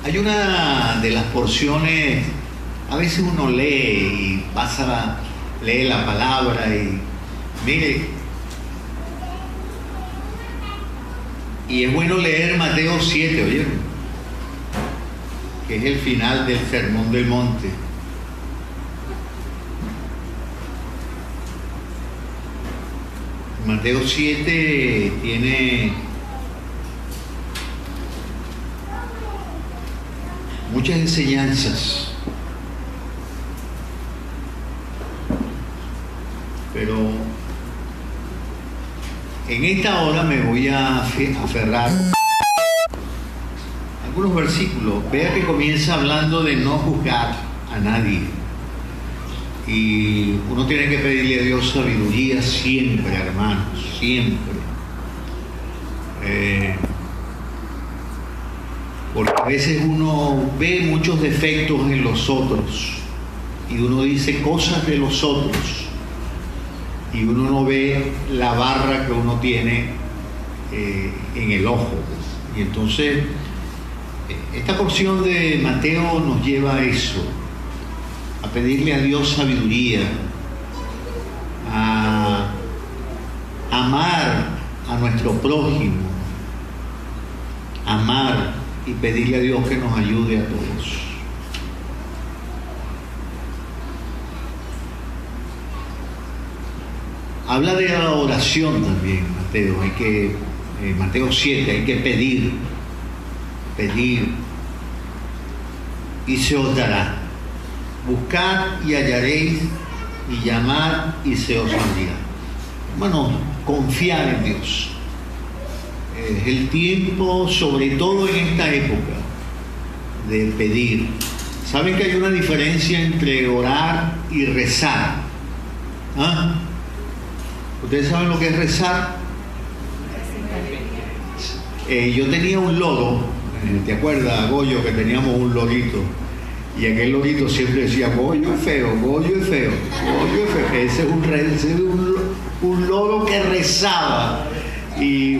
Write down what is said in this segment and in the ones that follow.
Hay una de las porciones, a veces uno lee y lee la palabra y mire, y es bueno leer Mateo 7, ¿oyeron? Que es el final del Sermón del Monte. Mateo 7 tiene muchas enseñanzas, pero en esta hora me voy a aferrar a algunos versículos. Vea que comienza hablando de no juzgar a nadie, y uno tiene que pedirle a Dios sabiduría siempre, hermanos, siempre. Porque a veces uno ve muchos defectos en los otros y uno dice cosas de los otros y uno no ve la barra que uno tiene en el ojo. Y entonces esta porción de Mateo nos lleva a eso, a pedirle a Dios sabiduría, a amar a nuestro prójimo, amar y pedirle a Dios que nos ayude a todos. Habla de la oración también, Mateo. Mateo 7, hay que pedir, y se os dará. Buscad y hallaréis, y llamad y se os abrirá. Hermanos, confiar en Dios. Es el tiempo, sobre todo en esta época, de pedir. ¿Saben que hay una diferencia entre orar y rezar? ¿Ah? ¿Ustedes saben lo que es rezar? Yo tenía un loro, ¿te acuerdas, Goyo, que teníamos un lorito? Y aquel lorito siempre decía, Goyo es feo, Goyo es feo, Goyo es feo. Ese es un loro que rezaba. Y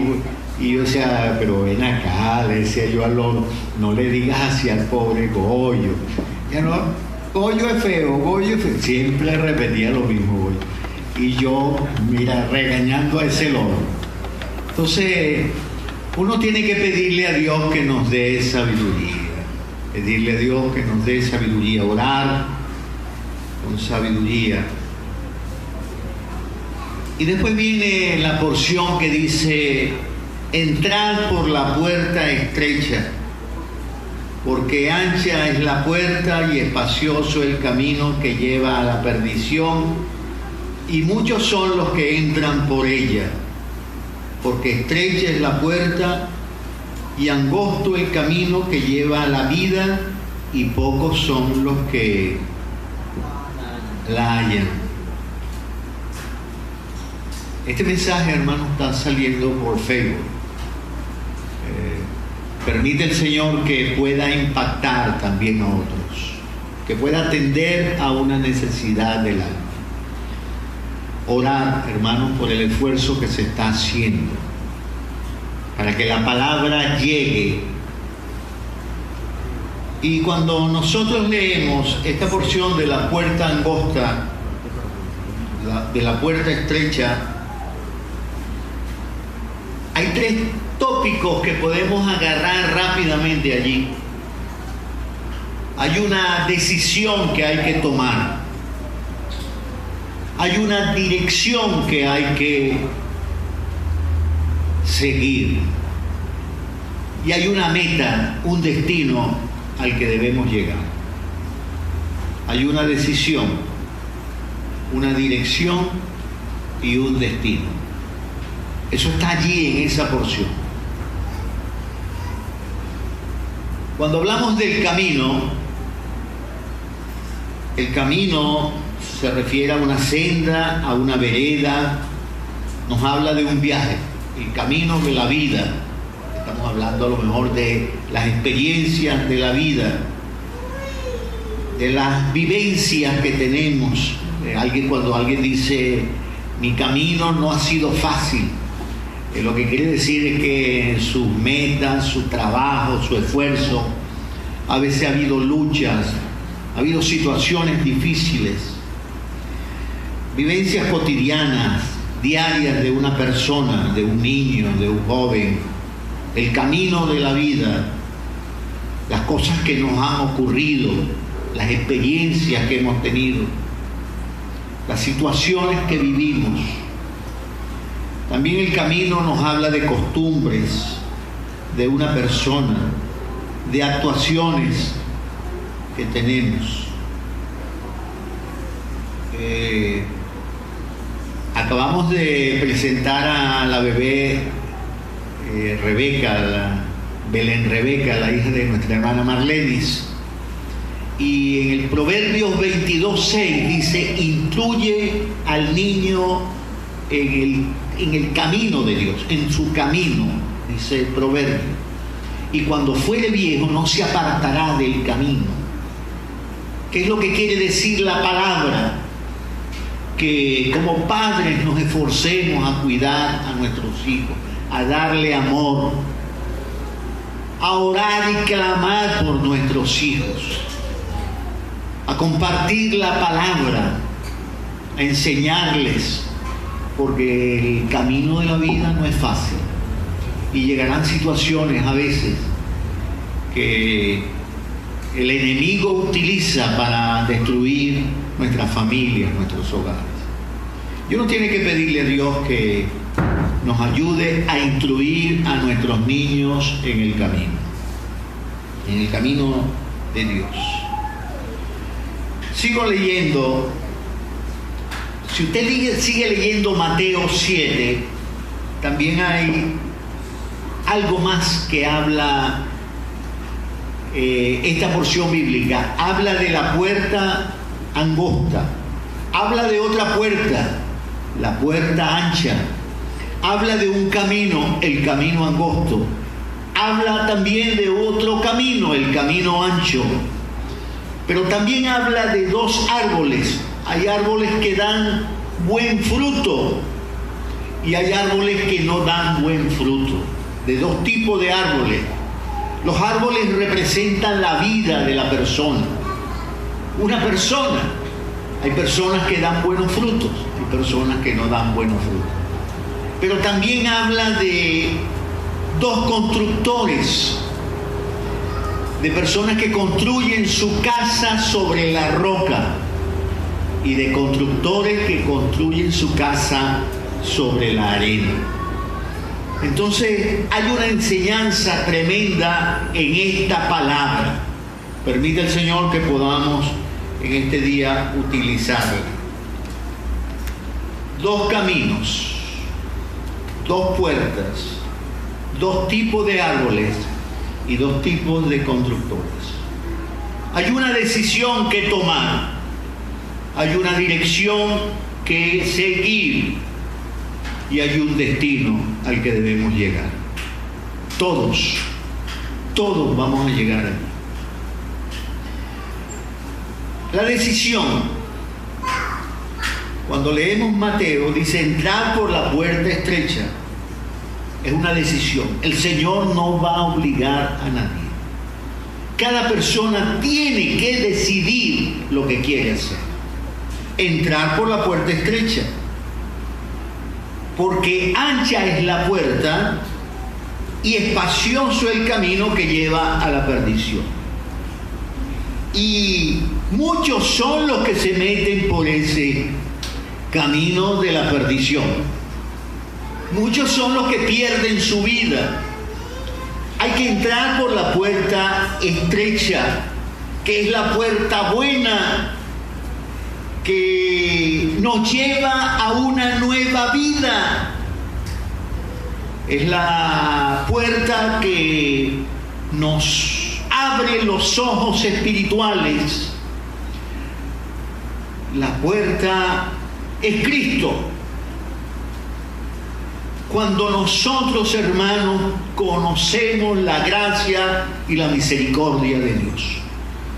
yo decía, pero ven acá, le decía yo al loro, no le digas así al pobre Goyo. Ya no, Goyo es feo, Goyo es feo. Siempre repetía lo mismo, Goyo. Y yo, mira, regañando a ese loro. Entonces, uno tiene que pedirle a Dios que nos dé sabiduría. Pedirle a Dios que nos dé sabiduría. Orar con sabiduría. Y después viene la porción que dice: entrad por la puerta estrecha, porque ancha es la puerta y espacioso el camino que lleva a la perdición, y muchos son los que entran por ella, porque estrecha es la puerta y angosto el camino que lleva a la vida, y pocos son los que la hallan. Este mensaje, hermano, está saliendo por Facebook. Permite el Señor que pueda impactar también a otros, que pueda atender a una necesidad del alma. Orar, hermanos, por el esfuerzo que se está haciendo para que la palabra llegue. Y cuando nosotros leemos esta porción de la puerta angosta, de la puerta estrecha, hay tres tópicos que podemos agarrar rápidamente allí. Hay una decisión que hay que tomar. Hay una dirección que hay que seguir. Y hay una meta, un destino al que debemos llegar. Hay una decisión, una dirección y un destino. Eso está allí en esa porción. Cuando hablamos del camino, el camino se refiere a una senda, a una vereda, nos habla de un viaje, el camino de la vida. Estamos hablando a lo mejor de las experiencias de la vida, de las vivencias que tenemos. Cuando alguien dice, mi camino no ha sido fácil, lo que quiere decir es que sus metas, su trabajo, su esfuerzo A veces ha habido luchas, ha habido situaciones difíciles, vivencias cotidianas, diarias de una persona, de un niño, de un joven, el camino de la vida, las cosas que nos han ocurrido, las experiencias que hemos tenido, las situaciones que vivimos. También el camino nos habla de costumbres de una persona, de actuaciones que tenemos. Acabamos de presentar a la bebé Rebeca, Belén Rebeca, la hija de nuestra hermana Marlenis. Y en el Proverbios 22:6 dice: instruye al niño en el camino de Dios, en su camino, dice el proverbio. Y cuando fuere viejo no se apartará del camino. ¿Qué es lo que quiere decir la palabra? Que como padres nos esforcemos a cuidar a nuestros hijos, a darle amor, a orar y clamar por nuestros hijos, a compartir la palabra, a enseñarles, porque el camino de la vida no es fácil y llegarán situaciones a veces que el enemigo utiliza para destruir nuestras familias, nuestros hogares. Y uno tiene que pedirle a Dios que nos ayude a instruir a nuestros niños en el camino de Dios. Sigo leyendo. Si usted sigue leyendo Mateo 7, también hay algo más que habla esta porción bíblica. Habla de la puerta angosta, habla de otra puerta, la puerta ancha, habla de un camino, el camino angosto, habla también de otro camino, el camino ancho, pero también habla de dos árboles. Hay árboles que dan buen fruto y hay árboles que no dan buen fruto, de dos tipos de árboles. Los árboles representan la vida de la persona. Una persona, hay personas que dan buenos frutos, hay personas que no dan buenos frutos. Pero también habla de dos constructores, de personas que construyen su casa sobre la roca y de constructores que construyen su casa sobre la arena. Entonces hay una enseñanza tremenda en esta palabra. Permite el Señor que podamos en este día utilizarla. Dos caminos, dos puertas, dos tipos de árboles y dos tipos de constructores. Hay una decisión que tomar, hay una dirección que seguir y hay un destino al que debemos llegar. Todos vamos a llegar allí. La decisión, cuando leemos Mateo, dice entrar por la puerta estrecha. Es una decisión. El Señor no va a obligar a nadie. Cada persona tiene que decidir lo que quiere hacer. Entrar por la puerta estrecha. Porque ancha es la puerta y espacioso el camino que lleva a la perdición. Y muchos son los que se meten por ese camino de la perdición. Muchos son los que pierden su vida. Hay que entrar por la puerta estrecha, que es la puerta buena, que nos lleva a una nueva vida. Es la puerta que nos abre los ojos espirituales. La puerta es Cristo. Cuando nosotros, hermanos, conocemos la gracia y la misericordia de Dios.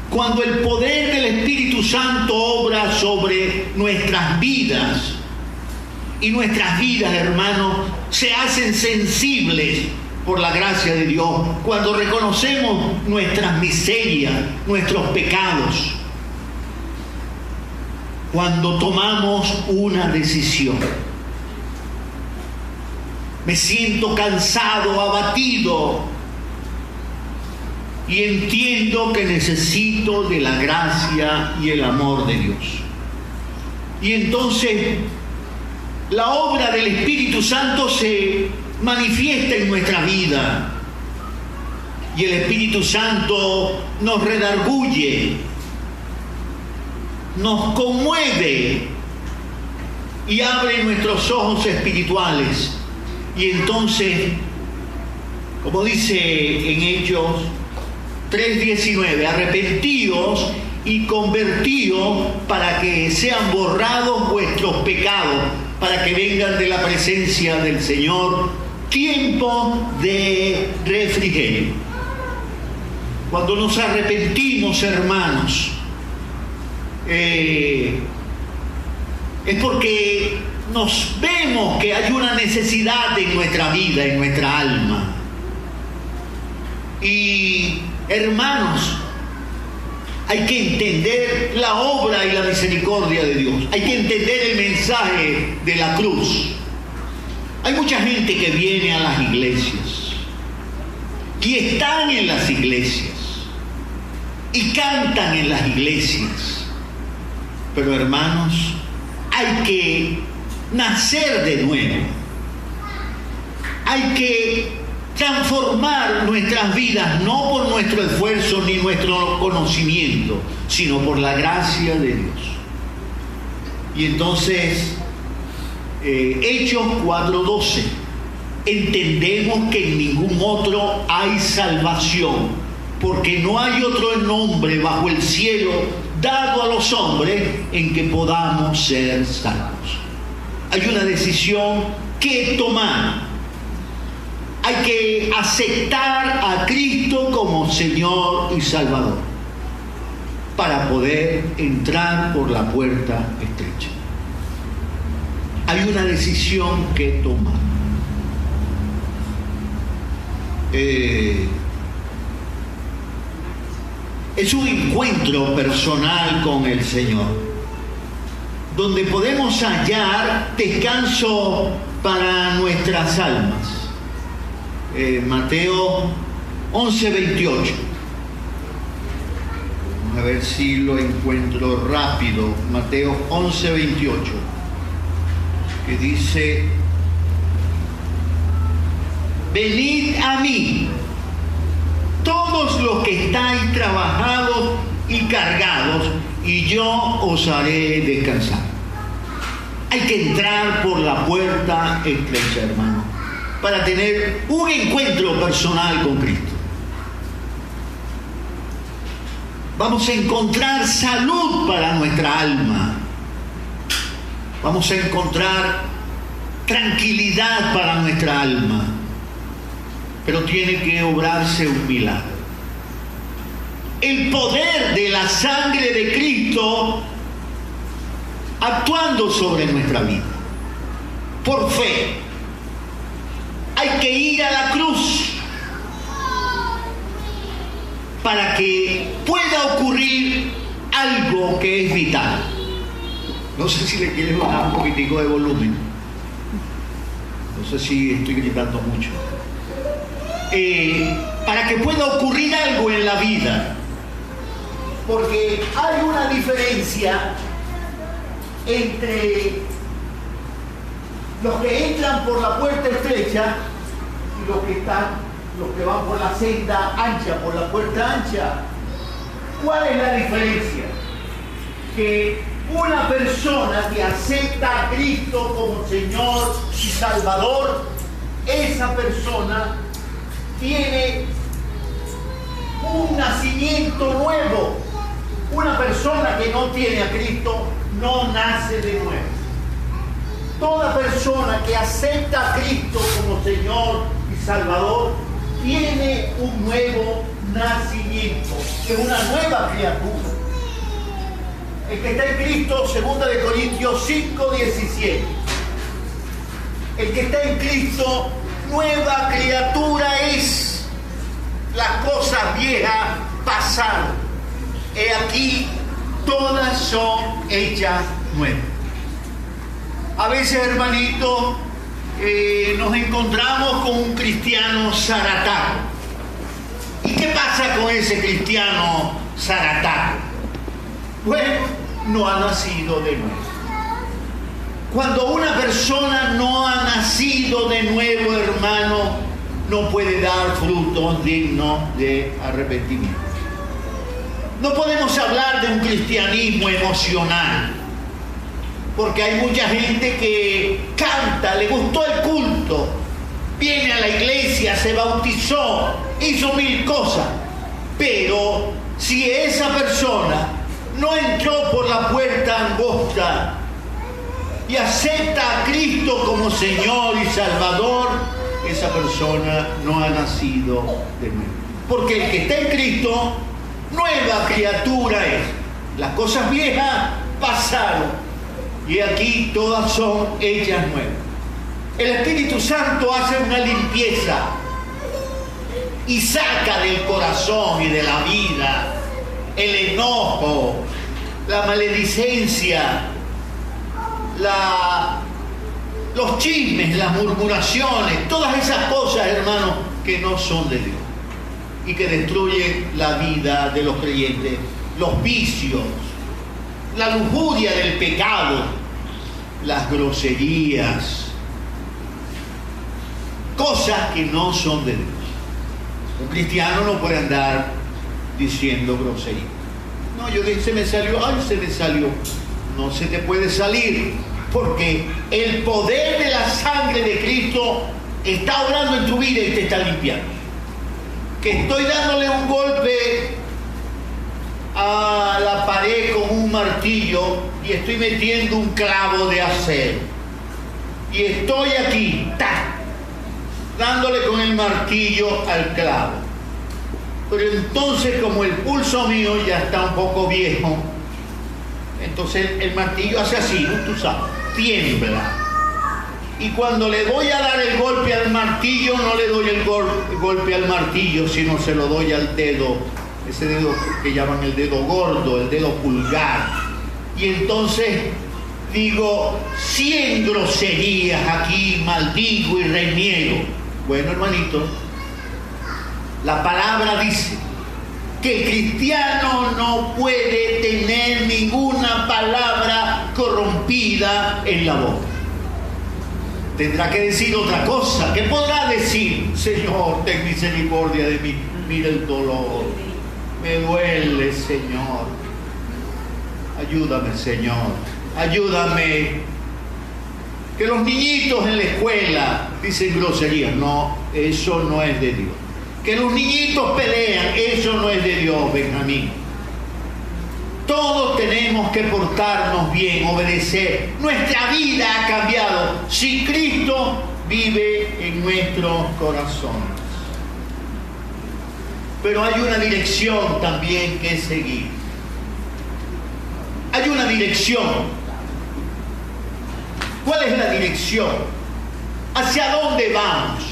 Cuando el poder del Espíritu Santo obra sobre nuestras vidas, y nuestras vidas, hermanos, se hacen sensibles por la gracia de Dios, cuando reconocemos nuestras miserias, nuestros pecados, cuando tomamos una decisión. Me siento cansado, abatido, y entiendo que necesito de la gracia y el amor de Dios. Y entonces la obra del Espíritu Santo se manifiesta en nuestra vida, y el Espíritu Santo nos redarguye, nos conmueve y abre nuestros ojos espirituales. Y entonces, como dice en Hechos 3:19, arrepentíos y convertíos para que sean borrados vuestros pecados, para que vengan de la presencia del Señor tiempo de refrigerio. Cuando nos arrepentimos, hermanos, es porque nos vemos que hay una necesidad en nuestra vida, en nuestra alma. Y hermanos, hay que entender la obra y la misericordia de Dios. Hay que entender el mensaje de la cruz. Hay mucha gente que viene a las iglesias y están en las iglesias y cantan en las iglesias. Pero hermanos, hay que nacer de nuevo. Hay que transformar nuestras vidas, no por nuestro esfuerzo ni nuestro conocimiento, sino por la gracia de Dios. Y entonces, Hechos 4:12, entendemos que en ningún otro hay salvación, porque no hay otro nombre bajo el cielo dado a los hombres en que podamos ser salvos. Hay una decisión que tomar. Hay que aceptar a Cristo como Señor y Salvador para poder entrar por la puerta estrecha. Hay una decisión que tomar. Es un encuentro personal con el Señor, donde podemos hallar descanso para nuestras almas. Mateo 11:28. Vamos a ver si lo encuentro rápido. Mateo 11:28, que dice: venid a mí, todos los que estáis trabajados y cargados, y yo os haré descansar. Hay que entrar por la puerta estrecha, hermano, para tener un encuentro personal con Cristo. Vamos a encontrar salud para nuestra alma. Vamos a encontrar tranquilidad para nuestra alma. Pero tiene que obrarse un milagro. El poder de la sangre de Cristo actuando sobre nuestra vida. Por fe. Hay que ir a la cruz para que pueda ocurrir algo que es vital. No sé si le quieren bajar un poquitico de volumen. No sé si estoy gritando mucho. Para que pueda ocurrir algo en la vida. Porque hay una diferencia entre los que entran por la puerta estrecha y los que van por la senda ancha, por la puerta ancha. ¿Cuál es la diferencia? Que una persona que acepta a Cristo como Señor y Salvador, esa persona tiene un nacimiento nuevo. Una persona que no tiene a Cristo no nace de nuevo. Toda persona que acepta a Cristo como Señor y Salvador tiene un nuevo nacimiento, es una nueva criatura. El que está en Cristo, 2 Corintios 5:17. El que está en Cristo, nueva criatura pasaron. He aquí, todas son hechas nuevas. A veces, hermanito, nos encontramos con un cristiano zarataco. ¿Y qué pasa con ese cristiano zarataco? Bueno, no ha nacido de nuevo. Cuando una persona no ha nacido de nuevo, hermano, no puede dar frutos dignos de arrepentimiento. No podemos hablar de un cristianismo emocional, porque hay mucha gente que canta, le gustó el culto, viene a la iglesia, se bautizó, hizo 1000 cosas, pero si esa persona no entró por la puerta angosta y acepta a Cristo como Señor y Salvador, esa persona no ha nacido de nuevo. Porque el que está en Cristo, nueva criatura es. Las cosas viejas pasaron y aquí todas son hechas nuevas. El Espíritu Santo hace una limpieza y saca del corazón y de la vida el enojo, la maledicencia, los chismes, las murmuraciones, todas esas cosas, hermanos, que no son de Dios y que destruyen la vida de los creyentes, los vicios, la lujuria del pecado, las groserías, cosas que no son de Dios. Un cristiano no puede andar diciendo groserías. No, yo dije, se me salió. No se te puede salir, porque el poder de la sangre de Cristo está obrando en tu vida y te está limpiando. Que estoy dándole un golpe a la pared con un martillo y estoy metiendo un clavo de acero. Y estoy aquí, dándole con el martillo al clavo. Pero entonces, como el pulso mío ya está un poco viejo, entonces el martillo hace así, ¿no? Tú sabes, tiembla. Y cuando le voy a dar el golpe al martillo, no le doy el golpe al martillo, sino se lo doy al dedo, ese dedo que llaman el dedo gordo, el dedo pulgar. Y entonces digo 100 groserías aquí, maldigo y reniego. Bueno, hermanito, la palabra dice que el cristiano no puede tener ninguna palabra corrompida en la boca. Tendrá que decir otra cosa. ¿Qué podrá decir? Señor, ten misericordia de mí. Mira el dolor. Me duele, Señor. Ayúdame, Señor. Ayúdame. Que los niñitos en la escuela dicen groserías. No, eso no es de Dios. Que los niñitos pelean, eso no es de Dios, Benjamín. Todos tenemos que portarnos bien, obedecer. Nuestra vida ha cambiado si Cristo vive en nuestros corazones. Pero hay una dirección también que seguir. Hay una dirección. ¿Cuál es la dirección? ¿Hacia dónde vamos?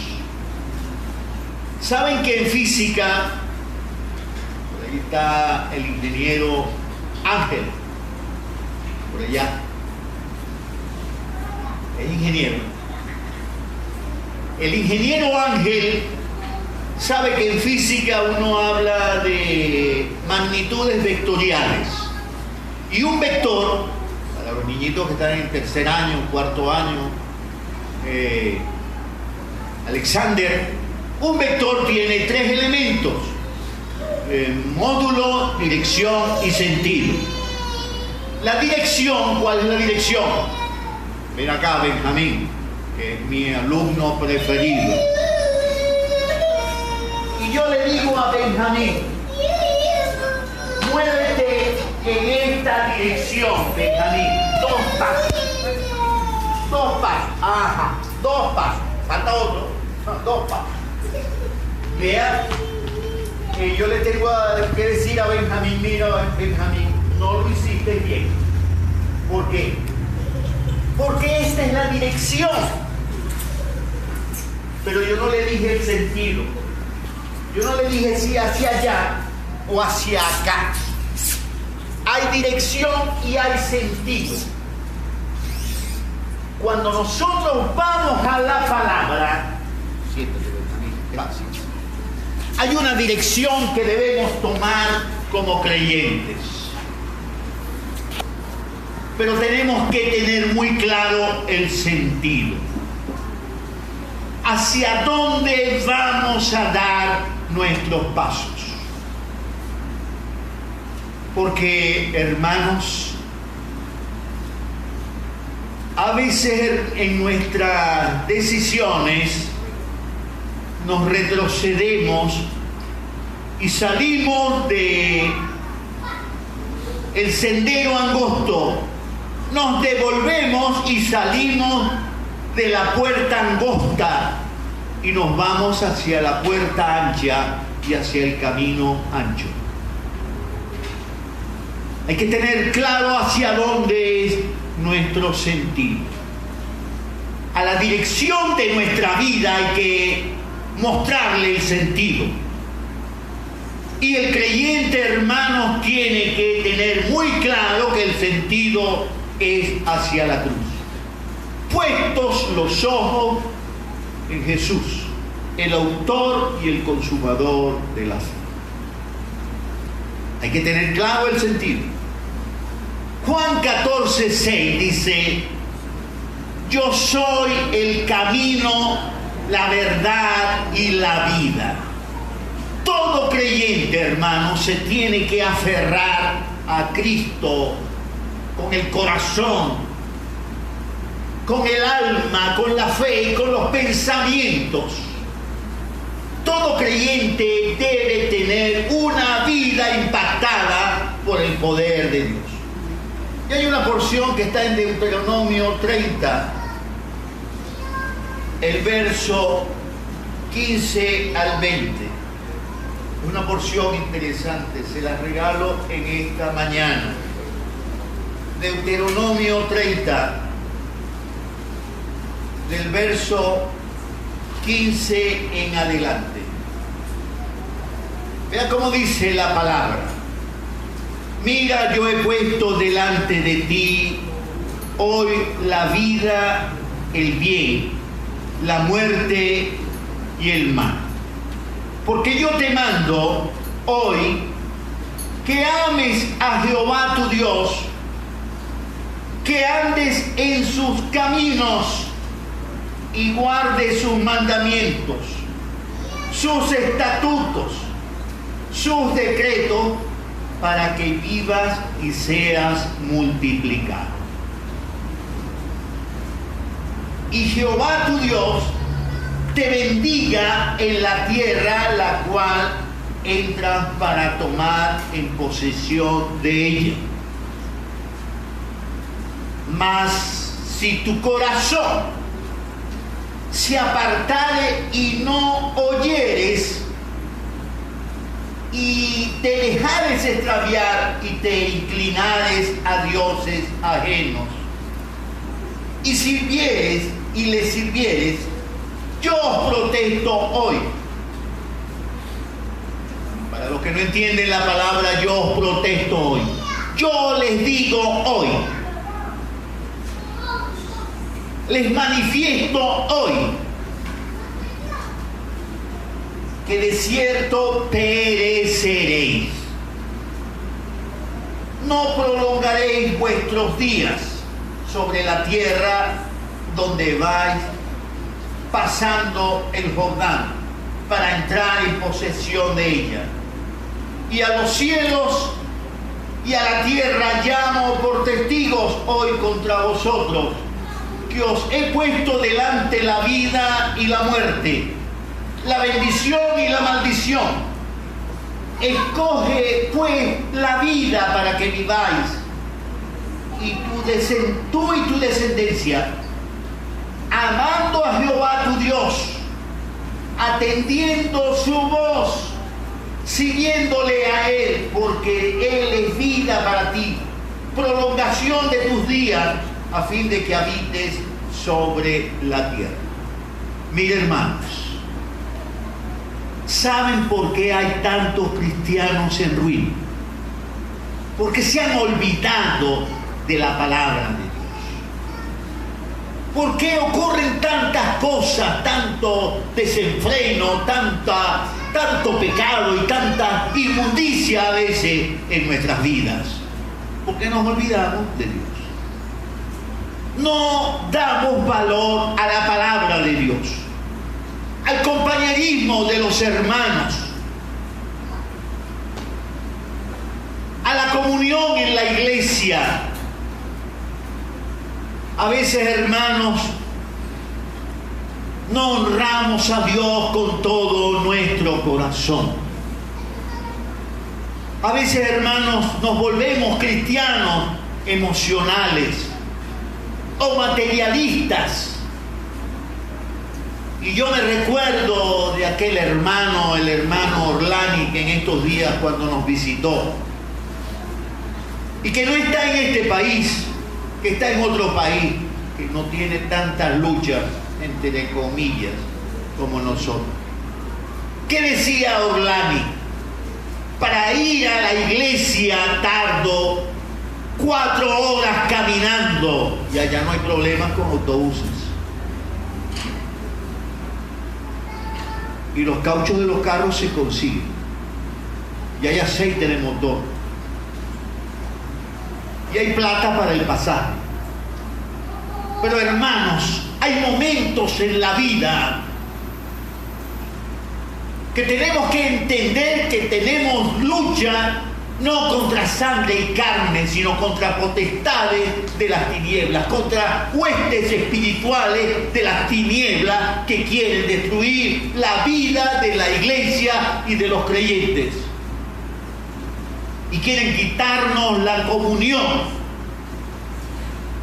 Saben que en física, por ahí está el ingeniero Ángel, por allá, es ingeniero. El ingeniero Ángel sabe que en física uno habla de magnitudes vectoriales. Y un vector, para los niñitos que están en tercer año, cuarto año, Alexander, un vector tiene 3 elementos: módulo, dirección y sentido. La dirección, ¿cuál es la dirección? Ven acá, Benjamín, que es mi alumno preferido. Y yo le digo a Benjamín, muévete en esta dirección, Benjamín. 2 pasos. 2 pasos. Ajá. 2 pasos. Falta otro. 2 pasos. Vea, yo le tengo que decir a Benjamín, mira, Benjamín, no lo hiciste bien. ¿Por qué? Porque esta es la dirección. Pero yo no le dije el sentido. Yo no le dije sí hacia allá, o hacia acá. Hay dirección y hay sentido. Cuando nosotros vamos a la palabra, gracias, hay una dirección que debemos tomar como creyentes. Pero tenemos que tener muy claro el sentido. ¿Hacia dónde vamos a dar nuestros pasos? Porque, hermanos, a veces en nuestras decisiones nos retrocedemos y salimos de el sendero angosto, nos devolvemos y salimos de la puerta angosta y nos vamos hacia la puerta ancha y hacia el camino ancho. Hay que tener claro hacia dónde es nuestro sentido. A la dirección de nuestra vida hay que mostrarle el sentido. Y el creyente, hermanos, tiene que tener muy claro que el sentido es hacia la cruz. Puestos los ojos en Jesús, el autor y el consumador de la fe. Hay que tener claro el sentido. Juan 14:6 dice: yo soy el camino, la verdad y la vida. Todo creyente, hermano, se tiene que aferrar a Cristo con el corazón, con el alma, con la fe y con los pensamientos. Todo creyente debe tener una vida impactada por el poder de Dios. Y hay una porción que está en Deuteronomio 30, el verso 15 al 20. Una porción interesante, se la regalo en esta mañana. Deuteronomio 30, del verso 15 en adelante. Vea cómo dice la palabra. Mira, yo he puesto delante de ti hoy la vida, el bien, la muerte y el mal. Porque yo te mando hoy que ames a Jehová tu Dios, que andes en sus caminos y guardes sus mandamientos, sus estatutos, sus decretos, para que vivas y seas multiplicado. Y Jehová tu Dios te bendiga en la tierra la cual entras para tomar en posesión de ella. Mas si tu corazón se apartare y no oyeres, y te dejares extraviar y te inclinares a dioses ajenos, y sirvieres y les sirvieres, yo os protesto hoy. Para los que no entienden la palabra yo os protesto hoy, yo les digo hoy, les manifiesto hoy, que de cierto pereceréis. No prolongaréis vuestros días sobre la tierra donde vais pasando el Jordán para entrar en posesión de ella. Y a los cielos y a la tierra llamo por testigos hoy contra vosotros, que os he puesto delante la vida y la muerte, la bendición y la maldición. Escoge pues la vida para que viváis, y tú y tu descendencia, amando a Jehová tu Dios, atendiendo su voz, siguiéndole a Él, porque Él es vida para ti, prolongación de tus días, a fin de que habites sobre la tierra. Mira, hermanos, ¿Saben por qué hay tantos cristianos en ruina? Porque se han olvidado de la palabra de Dios. ¿Por qué ocurren tantas cosas, tanto desenfreno, tanto pecado y tanta inmundicia a veces en nuestras vidas? Porque nos olvidamos de Dios. No damos valor a la palabra de Dios, al compañerismo de los hermanos, a la comunión en la iglesia. A veces, hermanos, no honramos a Dios con todo nuestro corazón. A veces, hermanos, nos volvemos cristianos emocionales o materialistas. Y yo me recuerdo de aquel hermano, el hermano Orlani, que en estos días cuando nos visitó, y que no está en este país, que está en otro país, que no tiene tantas luchas, entre comillas, como nosotros. ¿Qué decía Orlani? Para ir a la iglesia tardo 4 horas caminando, y allá no hay problemas con autobuses. Y los cauchos de los carros se consiguen. Y hay aceite de motor. Y hay plata para el pasaje. Pero, hermanos, hay momentos en la vida que tenemos que entender que tenemos lucha no contra sangre y carne, sino contra potestades de las tinieblas, contra huestes espirituales de las tinieblas que quieren destruir la vida de la iglesia y de los creyentes. Y quieren quitarnos la comunión.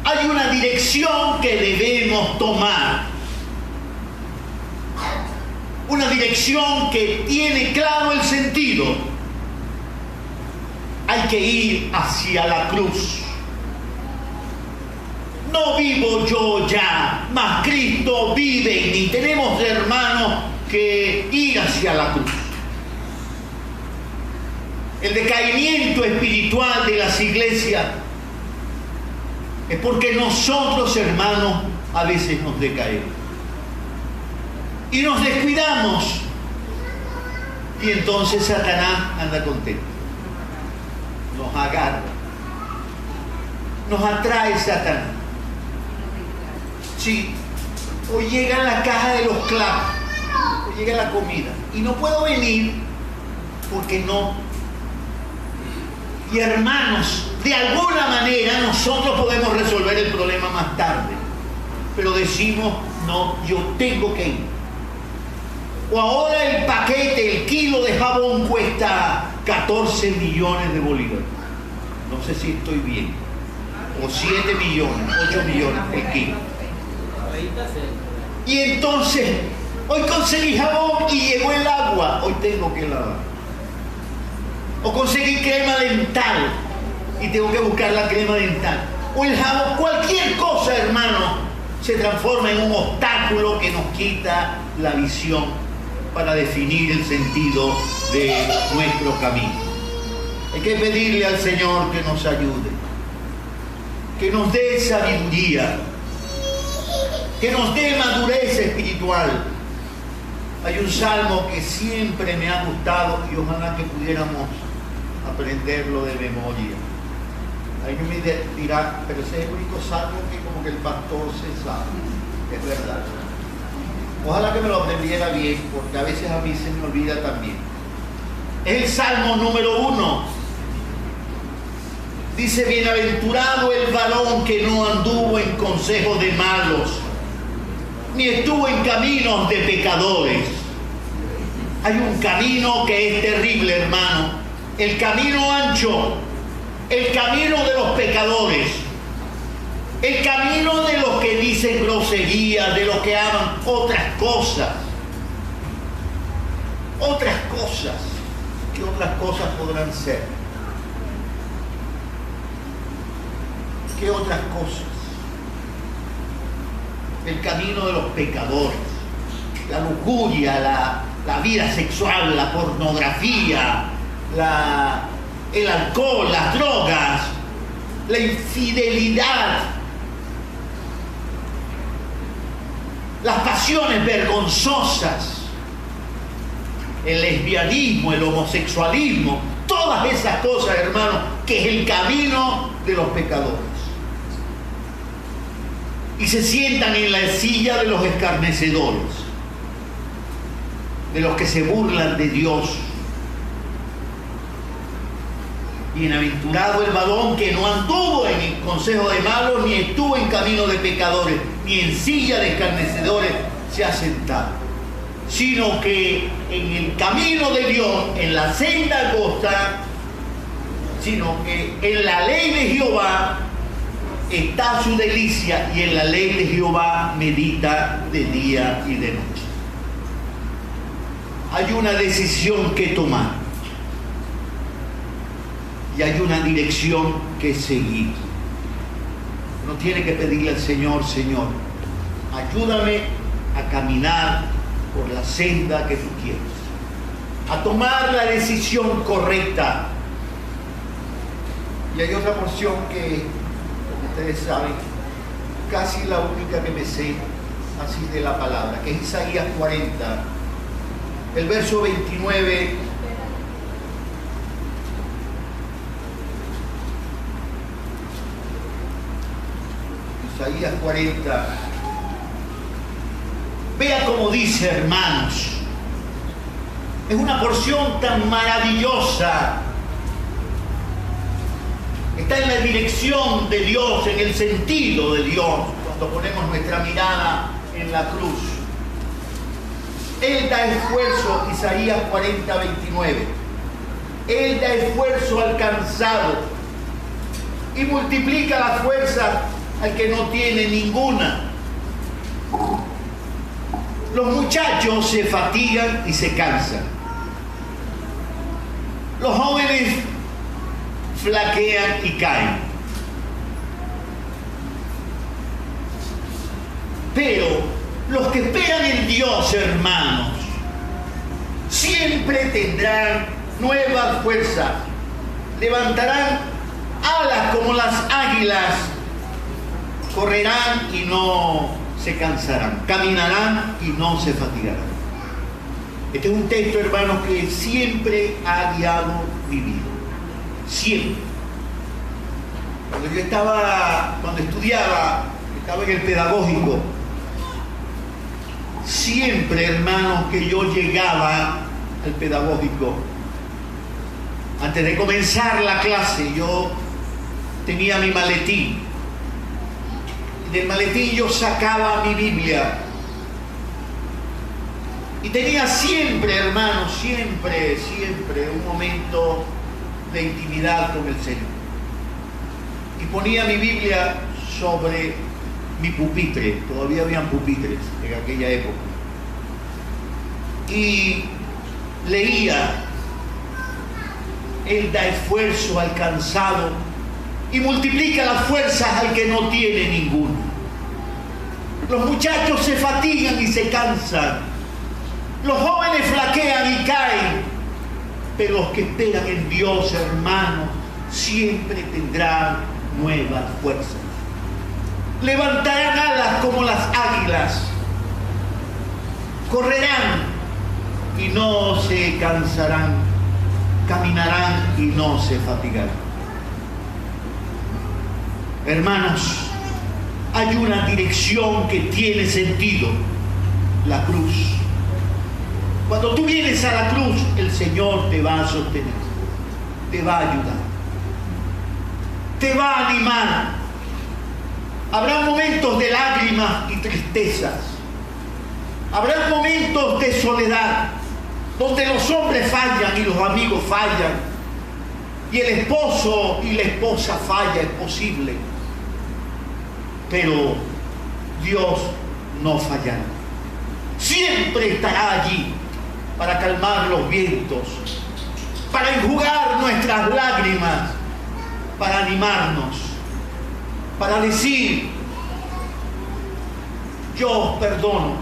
Hay una dirección que debemos tomar. Una dirección que tiene claro el sentido. Hay que ir hacia la cruz. No vivo yo ya, mas Cristo vive en mí. Tenemos, hermanos, que ir hacia la cruz. El decaimiento espiritual de las iglesias es porque nosotros, hermanos, a veces nos decaemos y nos descuidamos, y entonces Satanás anda contento, nos agarra, nos atrae Satanás. Sí, hoy llega la caja de los clavos, hoy llega la comida y no puedo venir porque no. Y, hermanos, de alguna manera nosotros podemos resolver el problema más tarde, pero decimos, no, yo tengo que ir. O ahora el paquete, el kilo de jabón cuesta 14 millones de bolívares. No sé si estoy bien. O 7 millones, 8 millones el kilo. Y entonces, hoy conseguí jabón y llegó el agua, hoy tengo que lavar. O conseguí crema dental y tengo que buscar la crema dental. O el jabón, cualquier cosa, hermano, se transforma en un obstáculo que nos quita la visión para definir el sentido de nuestro camino. Hay que pedirle al Señor que nos ayude, que nos dé sabiduría, que nos dé madurez espiritual. Hay un salmo que siempre me ha gustado y ojalá que pudiéramos aprenderlo de memoria. Alguien me dirá, pero ese es el único salmo que como que el pastor se sabe. Es verdad. Ojalá que me lo aprendiera bien, porque a veces a mí se me olvida también. Es el salmo número 1. Dice, bienaventurado el varón que no anduvo en consejos de malos, ni estuvo en caminos de pecadores. Hay un camino que es terrible, hermano. El camino ancho, el camino de los pecadores, el camino de los que dicen groserías, de los que aman otras cosas. Otras cosas. ¿Qué otras cosas podrán ser? ¿Qué otras cosas? El camino de los pecadores, la lujuria, la vida sexual, la pornografía, el alcohol, las drogas, la infidelidad, las pasiones vergonzosas, el lesbianismo, el homosexualismo, todas esas cosas, hermanos, que es el camino de los pecadores. Y se sientan en la silla de los escarnecedores, de los que se burlan de Dios. Bienaventurado el varón que no anduvo en el consejo de malos, ni estuvo en camino de pecadores, ni en silla de escarnecedores se ha sentado, sino que en el camino de Dios, en la senda angosta, sino que en la ley de Jehová está su delicia, y en la ley de Jehová medita de día y de noche. Hay una decisión que tomar y hay una dirección que seguir. Uno tiene que pedirle al Señor: Señor, ayúdame a caminar por la senda que tú quieres, a tomar la decisión correcta. Y hay otra porción que, como ustedes saben, casi la única que me sé así de la palabra, que es Isaías 40, el verso 29. Isaías 40. Vea cómo dice, hermanos. Es una porción tan maravillosa. Está en la dirección de Dios, en el sentido de Dios, cuando ponemos nuestra mirada en la cruz. Él da esfuerzo, Isaías 40, 29. Él da esfuerzo al cansado y multiplica la fuerza al que no tiene ninguna. Los muchachos se fatigan y se cansan. Los jóvenes flaquean y caen. Pero los que esperan en Dios, hermanos, siempre tendrán nuevas fuerzas. Levantarán alas como las águilas. Correrán y no se cansarán. Caminarán y no se fatigarán. Este es un texto, hermanos, que siempre ha guiado mi vida. Siempre. Cuando estudiaba, estaba en el pedagógico, siempre, hermanos, que yo llegaba al pedagógico, antes de comenzar la clase, yo tenía mi maletín. Y del maletín yo sacaba mi Biblia. Y tenía siempre, hermanos, siempre un momento de intimidad con el Señor. Y ponía mi Biblia sobre mi pupitre. Todavía habían pupitres en aquella época. Y leía: Él da esfuerzo al cansado y multiplica las fuerzas al que no tiene ninguno. Los muchachos se fatigan y se cansan. Los jóvenes flaquean y caen. Pero los que esperan en Dios, hermanos, siempre tendrán nuevas fuerzas. Levantarán alas como las águilas. Correrán y no se cansarán. Caminarán y no se fatigarán. Hermanos, hay una dirección que tiene sentido: la cruz. Cuando tú vienes a la cruz, el Señor te va a sostener, te va a ayudar, te va a animar. Habrá momentos de lágrimas y tristezas. Habrá momentos de soledad, donde los hombres fallan y los amigos fallan, y el esposo y la esposa fallan, es posible. Pero Dios no fallará. Siempre estará allí para calmar los vientos, para enjugar nuestras lágrimas, para animarnos, para decir: yo os perdono,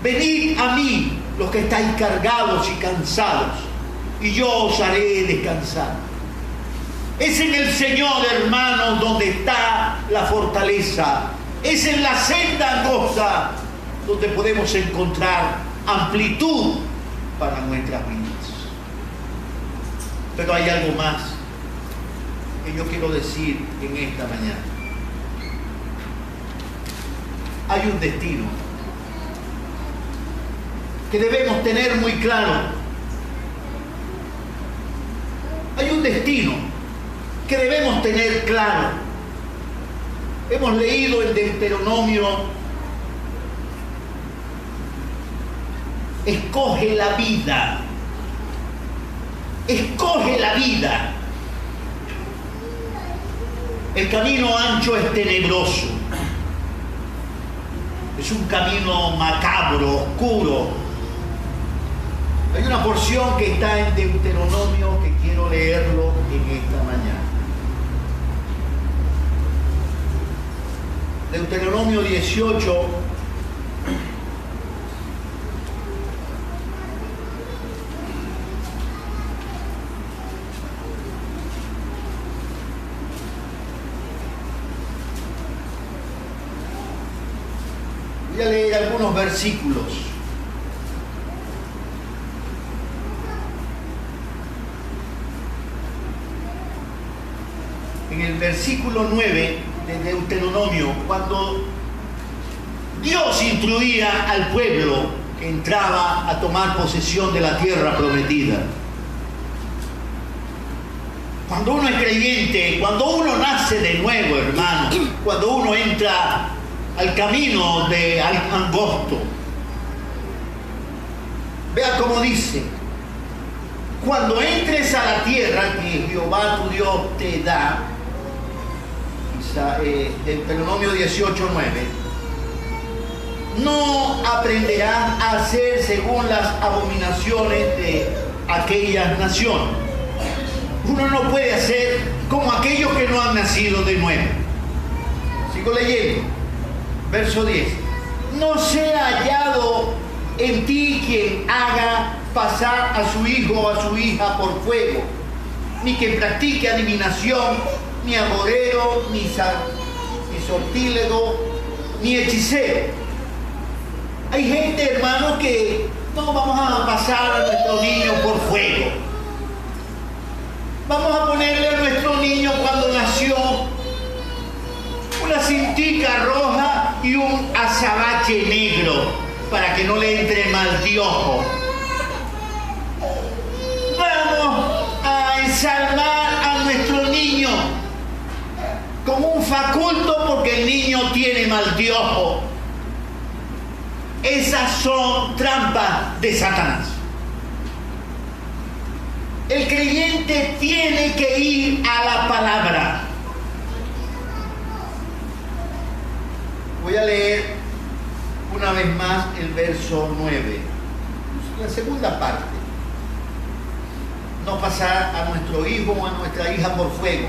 venid a mí los que estáis cargados y cansados, y yo os haré descansar. Es en el Señor, hermanos, donde está la fortaleza. Es en la senda angosta donde podemos encontrar amplitud para nuestras vidas. Pero hay algo más que yo quiero decir en esta mañana. Hay un destino que debemos tener muy claro. Hay un destino que debemos tener claro. Hemos leído en Deuteronomio: escoge la vida. Escoge la vida. El camino ancho es tenebroso. Es un camino macabro, oscuro. Hay una porción que está en Deuteronomio que quiero leerlo en esta mañana. Deuteronomio 18. Voy a leer algunos versículos. En el versículo 9 de Deuteronomio, cuando Dios instruía al pueblo que entraba a tomar posesión de la tierra prometida. Cuando uno es creyente, cuando uno nace de nuevo, hermano, cuando uno entra al camino de angosto, vea cómo dice: cuando entres a la tierra que Jehová tu Dios te da, Deuteronomio 18:9, no aprenderás a hacer según las abominaciones de aquellas naciones. Uno no puede hacer como aquellos que no han nacido de nuevo. Sigo leyendo. Verso 10. No sea hallado en ti quien haga pasar a su hijo o a su hija por fuego, ni que practique adivinación, ni agorero, ni sortílego, ni hechicero. Hay gente, hermano, que no vamos a pasar a nuestro niño por fuego. Vamos a ponerle a nuestro niño cuando nació una cintica roja y un azabache negro para que no le entre mal de ojo. Vamos a ensalmar a nuestro niño con un faculto porque el niño tiene mal de ojo. Esas son trampas de Satanás. El creyente tiene que ir a la palabra. Voy a leer una vez más el verso 9, la segunda parte. No pasar a nuestro hijo o a nuestra hija por fuego,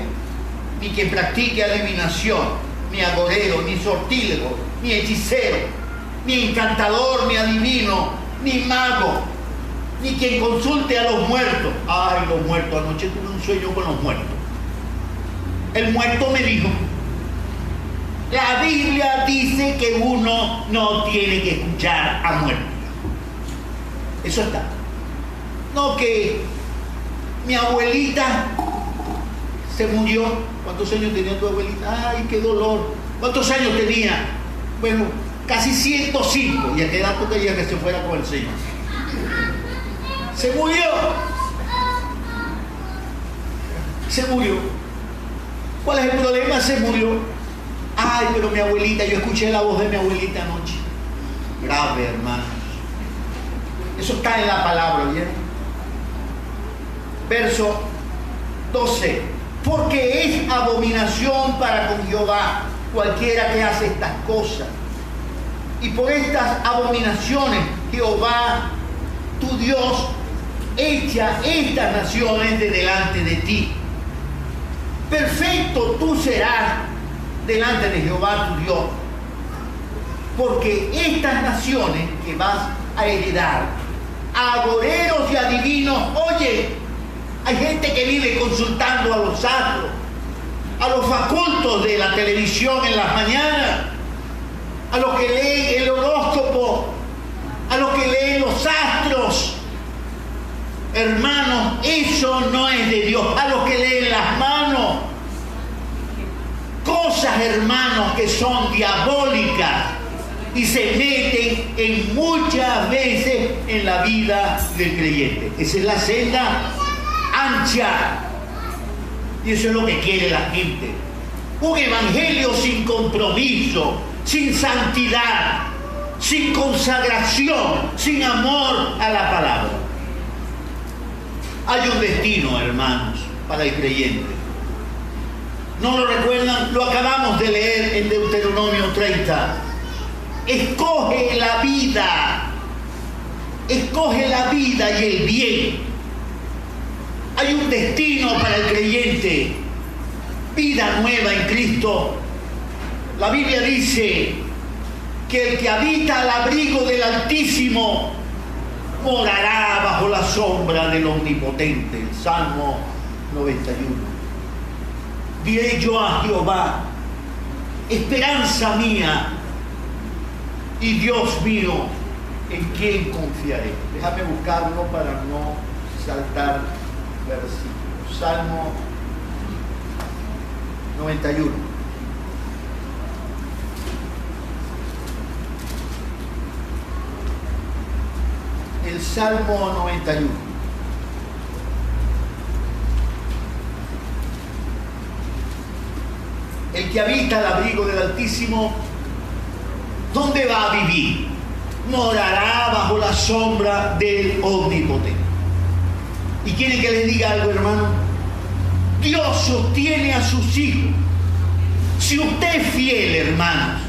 ni que practique adivinación, ni agorero, ni sortílego, ni hechicero, ni encantador, ni adivino, ni mago, ni quien consulte a los muertos. Ay, los muertos, anoche tuve un sueño con los muertos. El muerto me dijo: la Biblia dice que uno no tiene que escuchar a muertos. Eso está. No que mi abuelita se murió. ¿Cuántos años tenía tu abuelita? Ay, qué dolor. ¿Cuántos años tenía? Bueno, casi 105. Y a qué edad tú querías que se fuera con el Señor. Se murió. Se murió. ¿Cuál es el problema? Se murió. Ay, pero mi abuelita, yo escuché la voz de mi abuelita anoche. Grave, hermanos. Eso está en la palabra, ¿bien? Verso 12. Porque es abominación para con Jehová cualquiera que hace estas cosas. Y por estas abominaciones Jehová, tu Dios, echa estas naciones de delante de ti. Perfecto tú serás delante de Jehová tu Dios, porque estas naciones que vas a heredar agoreros y adivinos. Oye, hay gente que vive consultando a los astros, a los facultos de la televisión en las mañanas, a los que leen el horóscopo, a los que leen los astros. Hermanos, eso no es de Dios. A los que leen las manos, cosas, hermanos, que son diabólicas y se meten en muchas veces en la vida del creyente. Esa es la senda ancha, y eso es lo que quiere la gente. Un evangelio sin compromiso, sin santidad, sin consagración, sin amor a la palabra. Hay un destino, hermanos, para el creyente. ¿No lo recuerdan? Lo acabamos de leer en Deuteronomio 30. Escoge la vida. Escoge la vida y el bien. Hay un destino para el creyente. Vida nueva en Cristo. La Biblia dice que el que habita al abrigo del Altísimo morará bajo la sombra del Omnipotente. Salmo 91. Diré yo a Jehová, esperanza mía y Dios mío, ¿en quién confiaré? Déjame buscarlo para no saltar versículos. Salmo 91. El Salmo 91. El que habita al abrigo del Altísimo, ¿dónde va a vivir? Morará bajo la sombra del Omnipotente. ¿Y quieren que les diga algo, hermano? Dios sostiene a sus hijos. Si usted es fiel, hermanos,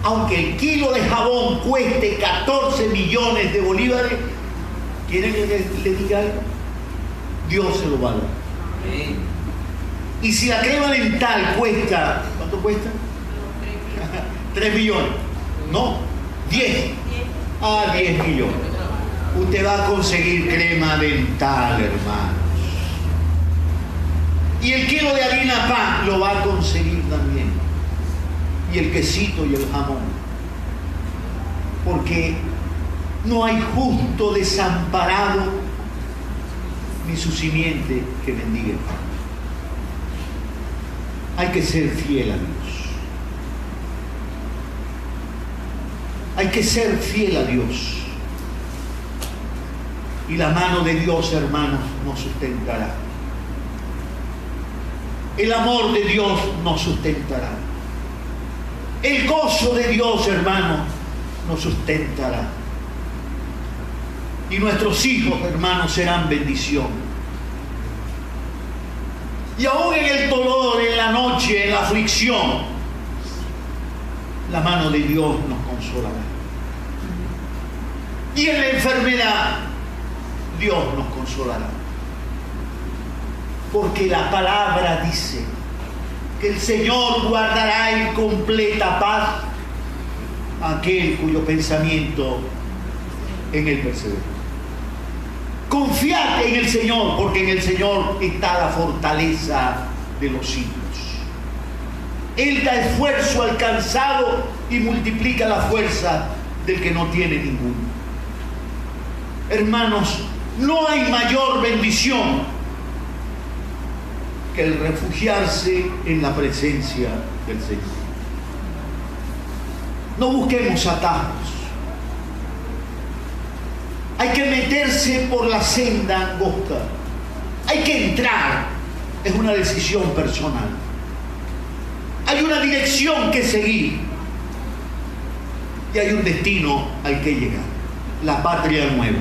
aunque el kilo de jabón cueste 14 millones de bolívares, ¿quieren que le diga algo? Dios se lo va a dar. Y si la crema dental cuesta, ¿cuánto cuesta? 3 millones. No, 10. 10 millones. Usted va a conseguir crema dental, hermanos. Y el kilo de harina pan lo va a conseguir también. Y el quesito y el jamón. Porque no hay justo desamparado ni su simiente que bendiga. Hay que ser fiel a Dios. Hay que ser fiel a Dios. Y la mano de Dios, hermanos, nos sustentará. El amor de Dios nos sustentará. El gozo de Dios, hermanos, nos sustentará. Y nuestros hijos, hermanos, serán bendición. Y aún en el dolor, en la noche, en la aflicción, la mano de Dios nos consolará. Y en la enfermedad, Dios nos consolará. Porque la palabra dice que el Señor guardará en completa paz a aquel cuyo pensamiento en Él persevera. Confiad en el Señor, porque en el Señor está la fortaleza de los siglos. Él da esfuerzo al cansado y multiplica la fuerza del que no tiene ninguno. Hermanos, no hay mayor bendición que el refugiarse en la presencia del Señor. No busquemos atajos. Hay que meterse por la senda angosta. Hay que entrar. Es una decisión personal. Hay una dirección que seguir. Y hay un destino al que llegar. La patria nueva.